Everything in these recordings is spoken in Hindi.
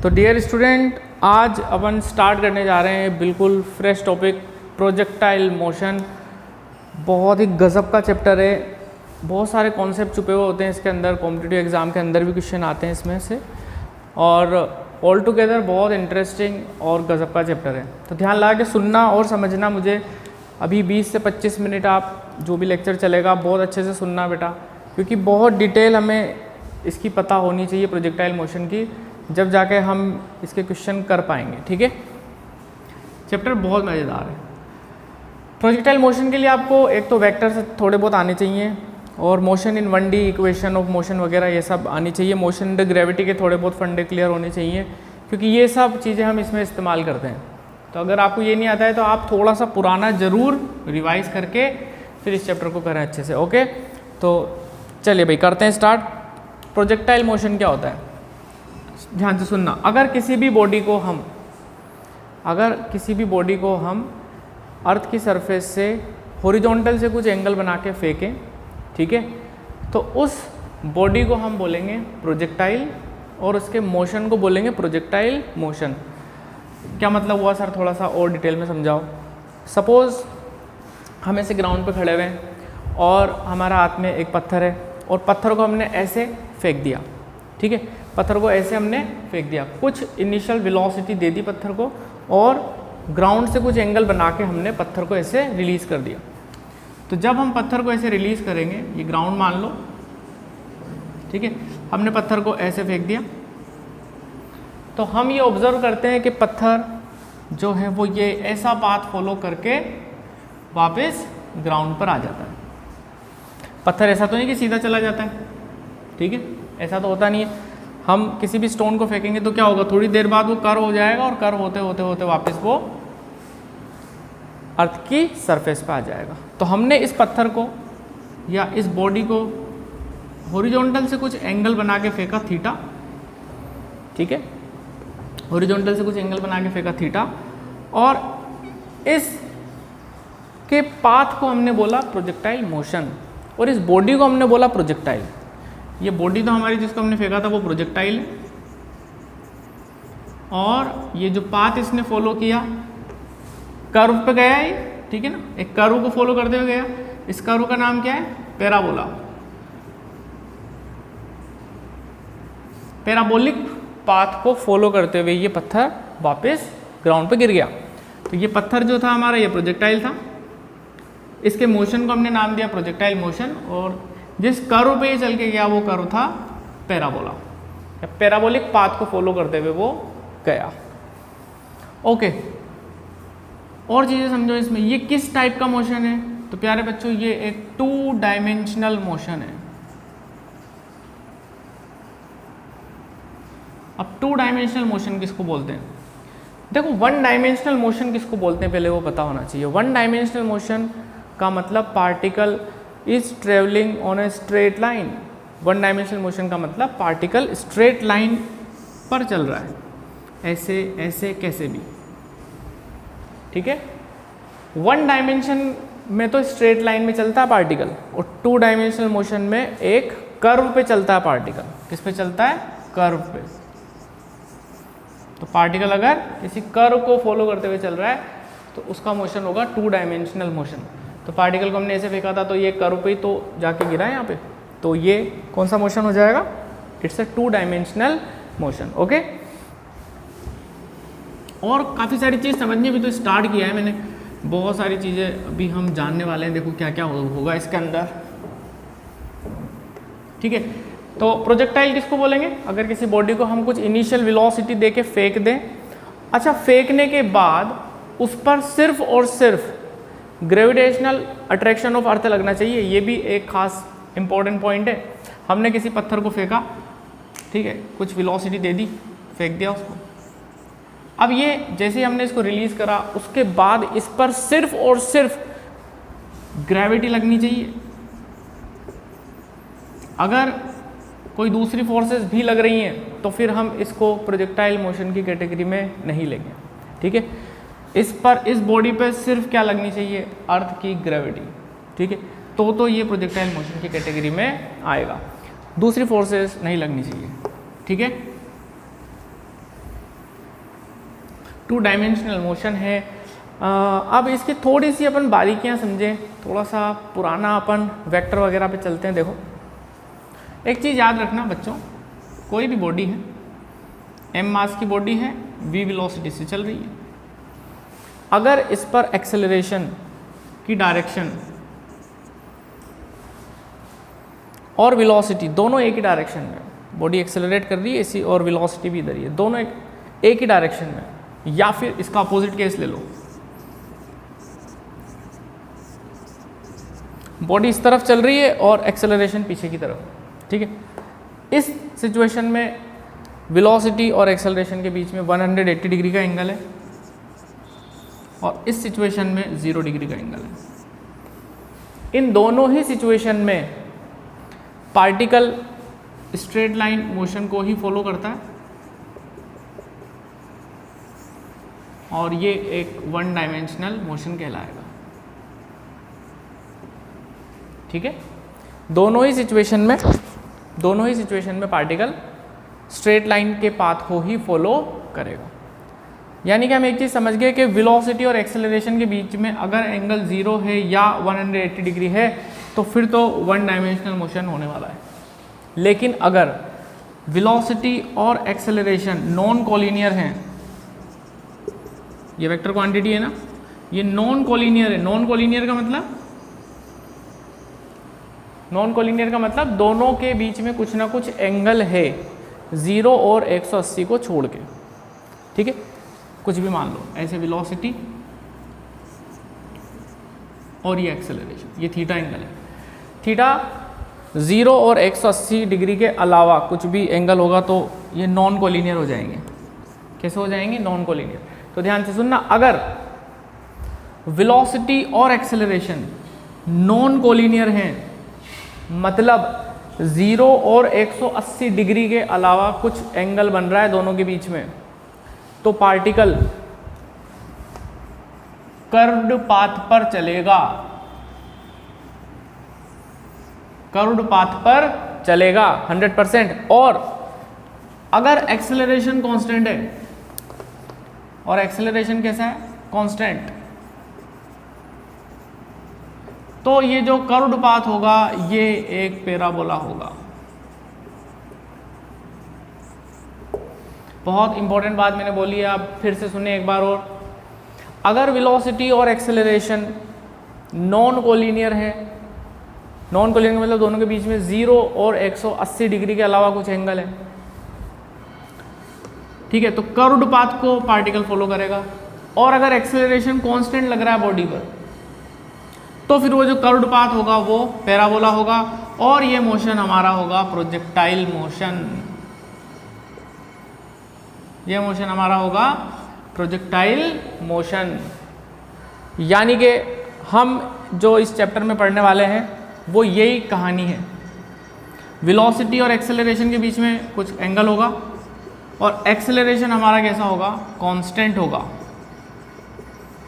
तो डियर स्टूडेंट, आज अपन स्टार्ट करने जा रहे हैं बिल्कुल फ्रेश टॉपिक, प्रोजेक्टाइल मोशन। बहुत ही गजब का चैप्टर है, बहुत सारे कॉन्सेप्ट छुपे हुए होते हैं इसके अंदर, कॉम्पिटिटिव एग्ज़ाम के अंदर भी क्वेश्चन आते हैं इसमें से, और ऑल टुगेदर बहुत इंटरेस्टिंग और गजब का चैप्टर है। तो ध्यान लगा के सुनना और समझना। मुझे अभी 20 से 25 मिनट आप जो भी लेक्चर चलेगा बहुत अच्छे से सुनना बेटा, क्योंकि बहुत डिटेल हमें इसकी पता होनी चाहिए प्रोजेक्टाइल मोशन की, जब जाके हम इसके क्वेश्चन कर पाएंगे। ठीक है, चैप्टर बहुत मज़ेदार है। प्रोजेक्टाइल मोशन के लिए आपको एक तो वेक्टर से थोड़े बहुत आने चाहिए, और motion in 1D, equation of motion वगैरह ये सब आनी चाहिए। मोशन अंडर ग्रेविटी के थोड़े बहुत फंडे क्लियर होने चाहिए, क्योंकि ये सब चीज़ें हम इसमें इस्तेमाल करते हैं। तो अगर आपको ये नहीं आता है तो आप थोड़ा सा पुराना ज़रूर रिवाइज करके फिर इस चैप्टर को करें अच्छे से। ओके, तो चलिए भाई करते हैं स्टार्ट। प्रोजेक्टाइल मोशन क्या होता है, ध्यान से सुनना। अगर किसी भी बॉडी को हम अर्थ की सरफेस से हॉरिजॉन्टल से कुछ एंगल बना के फेंकें, ठीक है, तो उस बॉडी को हम बोलेंगे प्रोजेक्टाइल, और उसके मोशन को बोलेंगे प्रोजेक्टाइल मोशन। क्या मतलब हुआ सर, थोड़ा सा और डिटेल में समझाओ। सपोज़ हम ऐसे ग्राउंड पे खड़े हुए हैं और हमारा हाथ में एक पत्थर है, और पत्थर को हमने ऐसे फेंक दिया। ठीक है, पत्थर को ऐसे हमने फेंक दिया, कुछ इनिशियल वेलोसिटी दे दी पत्थर को, और ग्राउंड से कुछ एंगल बना के हमने पत्थर को ऐसे रिलीज़ कर दिया। तो जब हम पत्थर को ऐसे रिलीज़ करेंगे, ये ग्राउंड मान लो, ठीक है, हमने पत्थर को ऐसे फेंक दिया, तो हम ये ऑब्जर्व करते हैं कि पत्थर जो है वो ये ऐसा पाथ फॉलो करके वापस ग्राउंड पर आ जाता है। पत्थर ऐसा तो नहीं कि सीधा चला जाता है, ठीक है, ऐसा तो होता नहीं है। हम किसी भी स्टोन को फेंकेंगे तो क्या होगा, थोड़ी देर बाद वो कर्व हो जाएगा, और कर्व होते होते होते वापस वो अर्थ की सरफेस पे आ जाएगा। तो हमने इस पत्थर को या इस बॉडी को हॉरिजॉन्टल से कुछ एंगल बना के फेंका थीटा, ठीक है, हॉरिजॉन्टल से कुछ एंगल बना के फेंका थीटा, और इस के पाथ को हमने बोला प्रोजेक्टाइल मोशन, और इस बॉडी को हमने बोला प्रोजेक्टाइल। ये बॉडी तो हमारी जिसको हमने फेंका था वो प्रोजेक्टाइल है, और ये जो पाथ इसने फॉलो किया कर्व पे गया है, ठीक है ना, एक कर्व को फॉलो करते हुए गया। इस कर्व का नाम क्या है, पैराबोला। पैराबोलिक पाथ को फॉलो करते हुए ये पत्थर वापस ग्राउंड पे गिर गया। तो ये पत्थर जो था हमारा, ये प्रोजेक्टाइल था, इसके मोशन को हमने नाम दिया प्रोजेक्टाइल मोशन, और जिस कर्व पे ये चल के गया वो कर्व था पैराबोला। पैराबोलिक पाथ को फॉलो करते हुए वो गया। ओके, और चीज़ें समझो इसमें, ये किस टाइप का मोशन है। तो प्यारे बच्चों, ये एक 2 डायमेंशनल मोशन है। अब 2 डायमेंशनल मोशन किसको बोलते हैं, देखो 1 डायमेंशनल मोशन किसको बोलते हैं पहले वो पता होना चाहिए। 1 डायमेंशनल मोशन का मतलब particle is travelling on a straight line. 1 dimensional motion का मतलब पार्टिकल स्ट्रेट लाइन पर चल रहा है, ऐसे ऐसे कैसे भी, ठीक है। 1 डायमेंशन में तो स्ट्रेट लाइन में चलता है पार्टिकल, और 2 डायमेंशनल मोशन में एक कर्व पे चलता है पार्टिकल। किस पे चलता है, कर्व पे। तो पार्टिकल अगर किसी कर्व को फॉलो करते हुए चल रहा है तो उसका मोशन होगा 2 डायमेंशनल मोशन। तो पार्टिकल को हमने ऐसे फेंका था, तो ये कर्व पे ही तो जाके गिरा है यहाँ पे, तो ये कौन सा मोशन हो जाएगा, it's a 2 dimensional motion. Okay, और काफ़ी सारी चीज़ समझने भी तो स्टार्ट किया है मैंने, बहुत सारी चीज़ें अभी हम जानने वाले हैं। देखो क्या क्या होगा इसके अंदर, ठीक है। तो प्रोजेक्टाइल किसको बोलेंगे, अगर किसी बॉडी को हम कुछ इनिशियल वेलोसिटी दे के फेंक दें। अच्छा, फेंकने के बाद उस पर सिर्फ और सिर्फ ग्रेविटेशनल अट्रैक्शन ऑफ अर्थ लगना चाहिए। ये भी एक खास इंपॉर्टेंट पॉइंट है। हमने किसी पत्थर को फेंका, ठीक है, कुछ वेलोसिटी दे दी, फेंक दिया उसको। अब ये जैसे ही हमने इसको रिलीज़ करा, उसके बाद इस पर सिर्फ और सिर्फ ग्रेविटी लगनी चाहिए। अगर कोई दूसरी फोर्सेस भी लग रही हैं तो फिर हम इसको प्रोजेक्टाइल मोशन की कैटेगरी में नहीं लेंगे, ठीक है। इस बॉडी पे सिर्फ क्या लगनी चाहिए, अर्थ की ग्रेविटी, ठीक है, तो ये प्रोजेक्टाइल मोशन की कैटेगरी में आएगा। दूसरी फोर्सेस नहीं लगनी चाहिए, ठीक है। 2 डायमेंशनल मोशन है। अब इसकी थोड़ी सी अपन बारीकियां समझें, थोड़ा सा पुराना अपन वेक्टर वगैरह पे चलते हैं। देखो एक चीज़ याद रखना बच्चों, कोई भी बॉडी है, m मास की बॉडी है, v वेलोसिटी से चल रही है, अगर इस पर एक्सेलरेशन की डायरेक्शन और वेलोसिटी दोनों एक ही डायरेक्शन में, बॉडी एक्सेलरेट कर रही है इसी और वेलोसिटी भी इधर ही है, दोनों एक ही डायरेक्शन में, या फिर इसका अपोजिट केस ले लो, बॉडी इस तरफ चल रही है और एक्सेलरेशन पीछे की तरफ, ठीक है। इस सिचुएशन में वेलोसिटी और एक्सेलरेशन के बीच में 180 डिग्री का एंगल है और इस सिचुएशन में 0 डिग्री का एंगल है। इन दोनों ही सिचुएशन में पार्टिकल स्ट्रेट लाइन मोशन को ही फॉलो करता है और ये एक 1 डायमेंशनल मोशन कहलाएगा, ठीक है। दोनों ही सिचुएशन में पार्टिकल स्ट्रेट लाइन के पाथ को ही फॉलो करेगा। यानी कि हम एक चीज़ समझ गए कि वेलोसिटी और एक्सेलरेशन के बीच में अगर एंगल 0 है या 180 डिग्री है तो फिर तो 1 डायमेंशनल मोशन होने वाला है। लेकिन अगर वेलोसिटी और एक्सेलरेशन नॉन कोलिनियर हैं, ये वेक्टर क्वांटिटी है ना, ये नॉन कोलिनियर है। नॉन कोलिनियर का मतलब दोनों के बीच में कुछ ना कुछ एंगल है, 0 और 180 को छोड़ के, ठीक है। कुछ भी मान लो, ऐसे वेलोसिटी और ये एक्सेलरेशन, ये थीटा एंगल है। थीटा 0 और 180 डिग्री के अलावा कुछ भी एंगल होगा तो ये नॉन कोलिनियर हो जाएंगे। कैसे हो जाएंगे? Non collinear. तो ध्यान से सुनना, अगर वेलोसिटी और एक्सेलरेशन नॉन कोलिनियर हैं, मतलब 0 और 180 डिग्री के अलावा कुछ एंगल बन रहा है दोनों के बीच में, तो पार्टिकल कर्व्ड पाथ पर चलेगा, कर्व्ड पाथ पर चलेगा 100%। और अगर एक्सेलरेशन कांस्टेंट है, और एक्सेलरेशन कैसा है? कांस्टेंट, तो ये जो कर्व्ड पाथ होगा ये एक पैराबोला होगा। बहुत इंपॉर्टेंट बात मैंने बोली है, आप फिर से सुनिए एक बार और। अगर वेलोसिटी और एक्सेलरेशन नॉन कोलिनियर है, नॉन कोलिनियर मतलब दोनों के बीच में 0 और 180 डिग्री के अलावा कुछ एंगल है, ठीक है, तो कर्व्ड पाथ को पार्टिकल फॉलो करेगा। और अगर एक्सेलरेशन कांस्टेंट लग रहा है बॉडी पर, तो फिर वो जो कर्व्ड पाथ होगा वो पैराबोला होगा और ये मोशन हमारा होगा प्रोजेक्टाइल मोशन। ये मोशन हमारा होगा प्रोजेक्टाइल मोशन। यानी कि हम जो इस चैप्टर में पढ़ने वाले हैं वो यही कहानी है। वेलोसिटी और एक्सेलरेशन के बीच में कुछ एंगल होगा और एक्सेलरेशन हमारा कैसा होगा? कांस्टेंट होगा।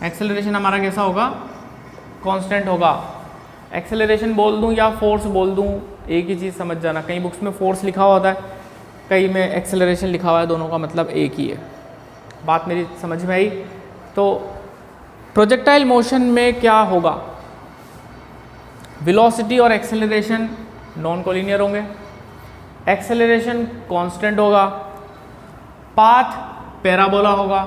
एक्सेलरेशन हमारा कैसा होगा? कांस्टेंट होगा। एक्सेलरेशन बोल दूं या फोर्स बोल दूं, एक ही चीज़ समझ जाना। कई बुक्स में फोर्स लिखा होता है, कई में एक्सेलरेशन लिखा हुआ है, दोनों का मतलब एक ही है। बात मेरी समझ में आई? तो प्रोजेक्टाइल मोशन में क्या होगा? वेलोसिटी और एक्सेलरेशन नॉन कोलिनियर होंगे, एक्सेलरेशन कांस्टेंट होगा, पाथ पैराबोला होगा,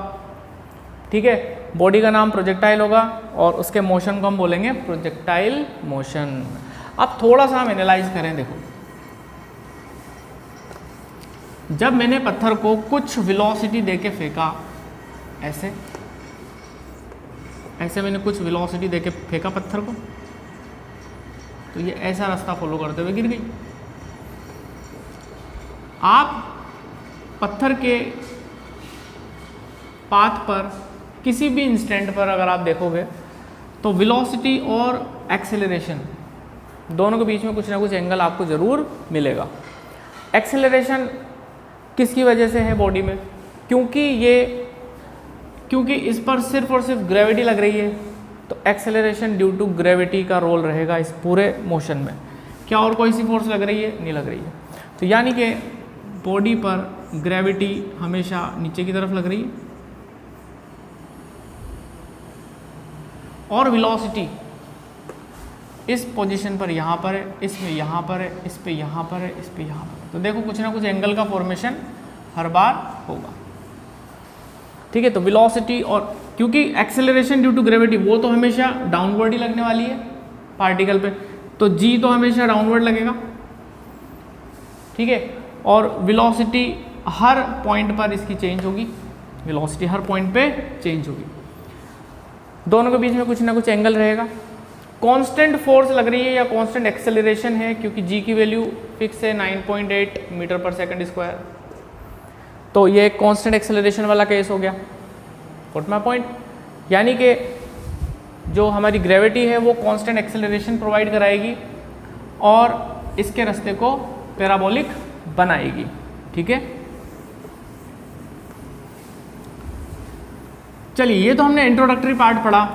ठीक है। बॉडी का नाम प्रोजेक्टाइल होगा और उसके मोशन को हम बोलेंगे प्रोजेक्टाइल मोशन। अब थोड़ा सा हम एनालाइज करें। देखो, जब मैंने पत्थर को कुछ वेलोसिटी देके फेंका, ऐसे ऐसे मैंने कुछ वेलोसिटी देके फेंका पत्थर को, तो ये ऐसा रास्ता फॉलो करते हुए गिर गई। आप पत्थर के पाथ पर किसी भी इंस्टेंट पर अगर आप देखोगे तो वेलोसिटी और एक्सेलरेशन दोनों के बीच में कुछ ना कुछ एंगल आपको ज़रूर मिलेगा। एक्सेलरेशन किसकी वजह से है बॉडी में? क्योंकि इस पर सिर्फ और सिर्फ ग्रेविटी लग रही है, तो एक्सेलरेशन ड्यू टू ग्रेविटी का रोल रहेगा इस पूरे मोशन में। क्या और कोई सी फोर्स लग रही है? नहीं लग रही है। तो यानी कि बॉडी पर ग्रेविटी हमेशा नीचे की तरफ लग रही है और वेलोसिटी इस पोजीशन पर यहाँ पर है, इसमें यहाँ पर है, इस पे यहाँ पर है, इस पे यहाँ पर है, तो देखो कुछ ना कुछ एंगल का फॉर्मेशन हर बार होगा। ठीक है, तो वेलोसिटी, और क्योंकि एक्सेलरेशन ड्यू टू ग्रेविटी वो तो हमेशा डाउनवर्ड ही लगने वाली है पार्टिकल पे, तो जी तो हमेशा डाउनवर्ड लगेगा। ठीक है, और वेलोसिटी हर पॉइंट पर इसकी चेंज होगी, वेलोसिटी हर पॉइंट पे चेंज होगी, दोनों के बीच में कुछ ना कुछ एंगल रहेगा। कांस्टेंट फोर्स लग रही है या कांस्टेंट एक्सेलरेशन है, क्योंकि जी की वैल्यू फिक्स है 9.8 मीटर पर सेकंड स्क्वायर, तो ये एक कांस्टेंट एक्सेलरेशन वाला केस हो गया। Got my point? यानी कि जो हमारी ग्रेविटी है वो कांस्टेंट एक्सेलरेशन प्रोवाइड कराएगी और इसके रास्ते को पैराबोलिक बनाएगी। ठीक है, चलिए ये तो हमने इंट्रोडक्टरी पार्ट पढ़ा,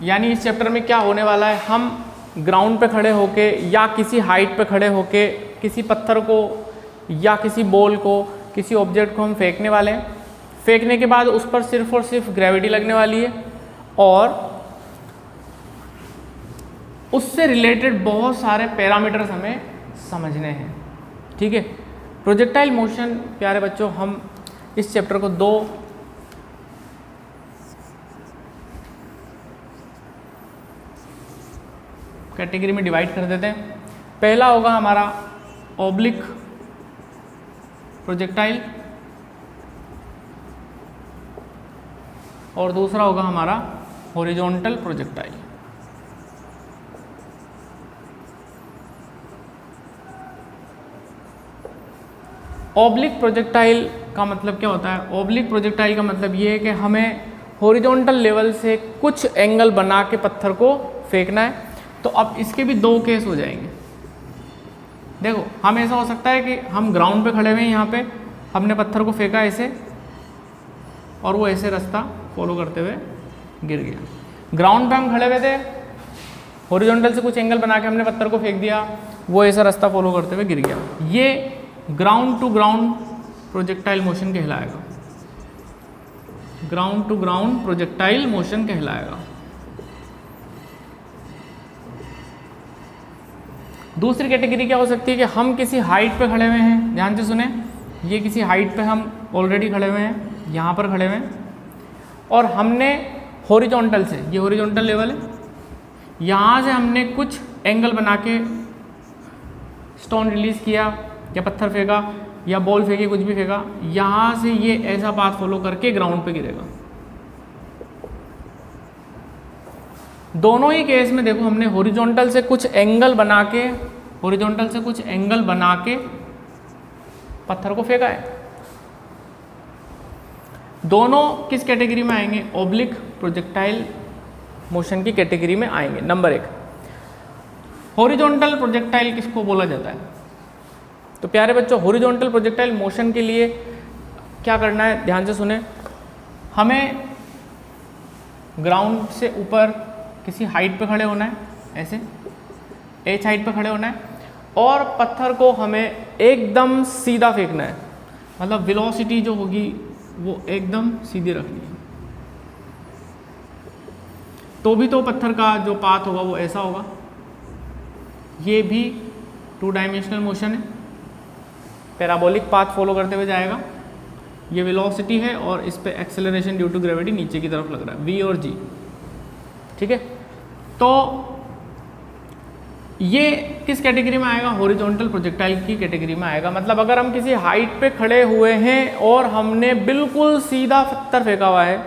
यानी इस चैप्टर में क्या होने वाला है, हम ग्राउंड पे खड़े होके या किसी हाइट पे खड़े होके किसी पत्थर को या किसी बॉल को, किसी ऑब्जेक्ट को हम फेंकने वाले हैं। फेंकने के बाद उस पर सिर्फ और सिर्फ ग्रेविटी लगने वाली है और उससे रिलेटेड बहुत सारे पैरामीटर्स हमें समझने हैं। ठीक है, प्रोजेक्टाइल मोशन प्यारे बच्चों, हम इस चैप्टर को दो कैटेगरी में डिवाइड कर देते हैं। पहला होगा हमारा ऑब्लिक प्रोजेक्टाइल और दूसरा होगा हमारा हॉरिजॉन्टल प्रोजेक्टाइल। ऑब्लिक प्रोजेक्टाइल का मतलब क्या होता है? ऑब्लिक प्रोजेक्टाइल का मतलब ये है कि हमें हॉरिजॉन्टल लेवल से कुछ एंगल बना के पत्थर को फेंकना है। तो अब इसके भी दो केस हो जाएंगे। देखो, हम ऐसा हो सकता है कि हम ग्राउंड पे खड़े हुए हैं, यहाँ पे हमने पत्थर को फेंका ऐसे और वो ऐसे रास्ता फॉलो करते हुए गिर गया। ग्राउंड पे हम खड़े हुए थे, हॉरिजॉन्टल से कुछ एंगल बना के हमने पत्थर को फेंक दिया, वो ऐसा रास्ता फॉलो करते हुए गिर गया। ये ground to ground projectile motion कहलाएगा, ground to ground projectile motion कहलाएगा। दूसरी कैटेगरी क्या हो सकती है कि हम किसी हाइट पे खड़े हुए हैं, ध्यान से सुने, ये किसी हाइट पे हम ऑलरेडी खड़े हुए हैं, यहाँ पर खड़े हुए हैं और हमने हॉरिजॉन्टल से, ये हॉरिजॉन्टल लेवल है, यहाँ से हमने कुछ एंगल बना के स्टोन रिलीज किया या पत्थर फेंका या बॉल फेंकी, कुछ भी फेंका, यहाँ से ये ऐसा पाथ फॉलो करके ग्राउंड पे गिरेगा। दोनों ही केस में देखो, हमने हॉरिजॉन्टल से कुछ एंगल बना के, हॉरिजॉन्टल से कुछ एंगल बना के पत्थर को फेंका है। दोनों किस कैटेगरी में आएंगे? ऑब्लिक प्रोजेक्टाइल मोशन की कैटेगरी में आएंगे। नंबर 1, हॉरिजॉन्टल प्रोजेक्टाइल किसको बोला जाता है? तो प्यारे बच्चों, हॉरिजॉन्टल प्रोजेक्टाइल मोशन के लिए क्या करना है, ध्यान से सुने। हमें ग्राउंड से ऊपर किसी हाइट पे खड़े होना है, ऐसे एच हाइट पे खड़े होना है और पत्थर को हमें एकदम सीधा फेंकना है, मतलब वेलोसिटी जो होगी वो एकदम सीधी रखनी है। तो भी तो पत्थर का जो पाथ होगा वो ऐसा होगा। ये भी 2 डायमेंशनल मोशन है, पैराबोलिक पाथ फॉलो करते हुए जाएगा। ये वेलोसिटी है और इस पे एक्सेलरेशन ड्यू टू ग्रेविटी नीचे की तरफ लग रहा है, v और g। ठीक है, तो ये किस कैटेगरी में आएगा? हॉरिजॉन्टल प्रोजेक्टाइल की कैटेगरी में आएगा। मतलब अगर हम किसी हाइट पे खड़े हुए हैं और हमने बिल्कुल सीधा पत्थर फेंका हुआ है,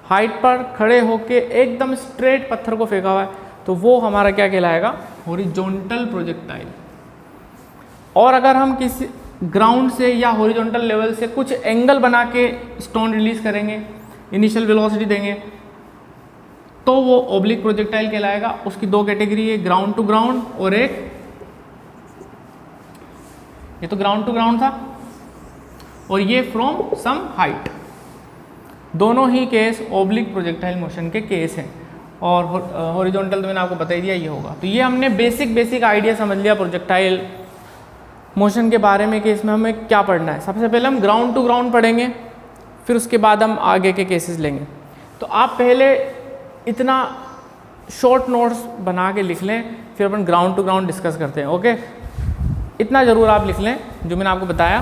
हाइट पर खड़े होके एकदम स्ट्रेट पत्थर को फेंका हुआ है, तो वो हमारा क्या कहलाएगा? Horizontal projectile. और अगर हम किसी ग्राउंड से या हॉरिजॉन्टल लेवल से कुछ एंगल बना के स्टोन रिलीज करेंगे, इनिशियल वेलोसिटी देंगे, तो वो ऑब्लिक प्रोजेक्टाइल कहलाएगा। उसकी 2 कैटेगरी है, ग्राउंड टू ग्राउंड और एक, ये तो ग्राउंड टू ग्राउंड था और ये फ्रॉम सम हाइट। दोनों ही केस ऑब्लिक प्रोजेक्टाइल मोशन के केस हैं और हॉरिजॉन्टल तो मैंने आपको बता ही दिया ये होगा। तो ये हमने बेसिक आइडिया समझ लिया प्रोजेक्टाइल मोशन के बारे में कि इसमें हमें क्या पढ़ना है। सबसे पहले हम ग्राउंड टू ग्राउंड पढ़ेंगे, फिर उसके बाद हम आगे के केसेस लेंगे। तो आप पहले इतना शॉर्ट नोट्स बना के लिख लें, फिर अपन ग्राउंड टू ग्राउंड डिस्कस करते हैं। ओके, इतना ज़रूर आप लिख लें जो मैंने आपको बताया।